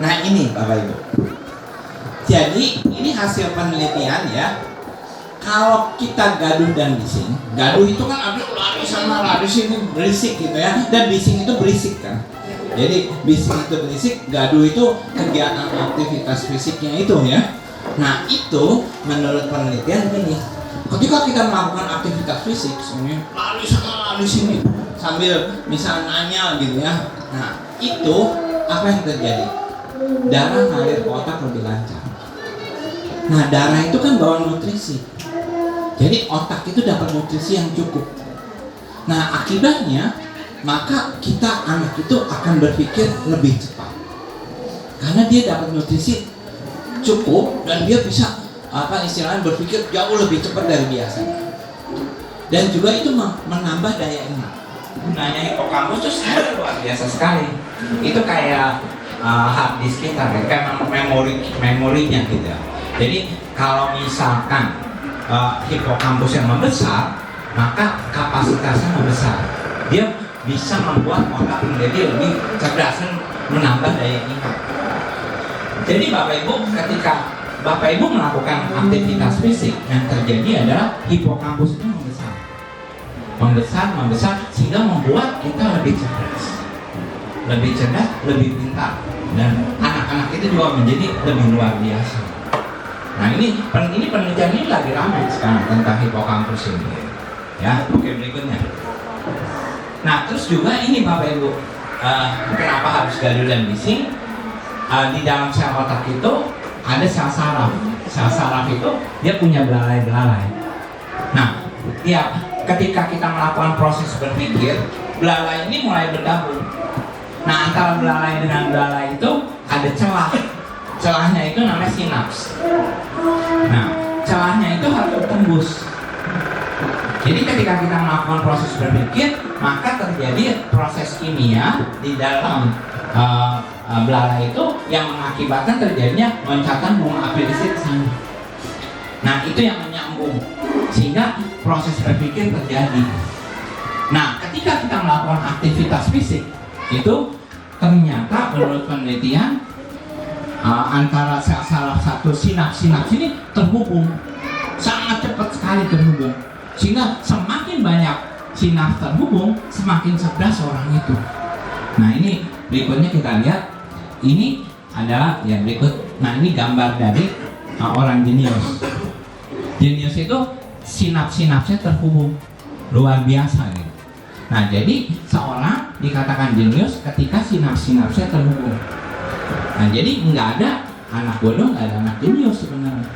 Nah ini Bapak Ibu. Jadi ini hasil penelitian ya. Kalau kita gaduh dan bising, gaduh itu kan ada lari sana lari sini berisik gitu ya, dan bising itu berisik kan. Jadi bising itu berisik, gaduh itu kegiatan aktivitas fisiknya itu ya. Nah itu menurut penelitian ini, ketika kita melakukan aktivitas fisik, lari sana lari sini, sambil misalnya nanya gitu ya. Nah itu apa yang terjadi? Darah ngalir ke otak lebih lancar. Nah darah itu kan bawa nutrisi. Jadi otak itu dapat nutrisi yang cukup. Nah akibatnya maka kita anak itu akan berpikir lebih cepat karena dia dapat nutrisi cukup dan dia bisa istilahnya berpikir jauh lebih cepat dari biasanya. Dan juga itu menambah daya ingat. Gunanya hipokampus itu sebenarnya luar biasa sekali. Itu kayak hard disk kita, kayak memorinya gitu ya. Jadi kalau misalkan hipokampus yang membesar, maka kapasitasnya membesar. Dia bisa membuat otak menjadi lebih cerdas dan menambah daya ingat. Jadi Bapak Ibu, ketika Bapak Ibu melakukan aktivitas fisik, yang terjadi adalah hipokampus itu membesar sehingga membuat kita lebih cerdas, lebih pintar, dan anak-anak itu juga menjadi lebih luar biasa. Nah ini penelitian ini lagi ramai sekarang tentang hipokampus ini. Ya, oke berikutnya. Nah terus juga ini Bapak Ibu, kenapa harus gaduh dan bising? Di dalam sel otak itu ada sel saraf. Sel saraf itu dia punya belalai-belalai. Nah, ya ketika kita melakukan proses berpikir, belalai ini mulai bergabung. Nah antara belalai dengan belalai itu ada celah. Celahnya itu namanya sinaps. Nah, celahnya itu harus tembus. Jadi ketika kita melakukan proses berpikir, maka terjadi proses kimia di dalam belalai itu yang mengakibatkan terjadinya loncatan bunga apilisir sana. Nah, itu yang menyambung sehingga proses berpikir terjadi. Nah, ketika kita melakukan aktivitas fisik, itu ternyata menurut penelitian antara sel saraf satu sinaps ini terhubung sangat cepat sekali terhubung, sehingga semakin banyak sinaps terhubung semakin cerdas orang itu. Nah ini berikutnya kita lihat, ini adalah yang berikut. Nah ini gambar dari orang jenius. Jenius itu sinapsnya terhubung luar biasa gitu. Nah jadi seorang dikatakan jenius ketika sinapsnya terhubung. Nah jadi nggak ada anak bodoh, nggak ada anak jenius sebenarnya.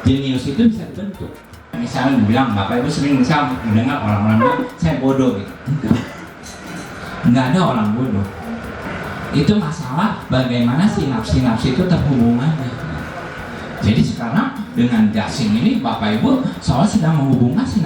Jenius itu bisa dibentuk. Misalnya dibilang Bapak Ibu sering misal mendengar orang-orang bilang saya bodoh gitu. Nggak ada orang bodoh. Itu masalah bagaimana sinaps itu terhubungannya. Jadi sekarang dengan gasing ini Bapak Ibu seolah sedang menghubungkan sinaps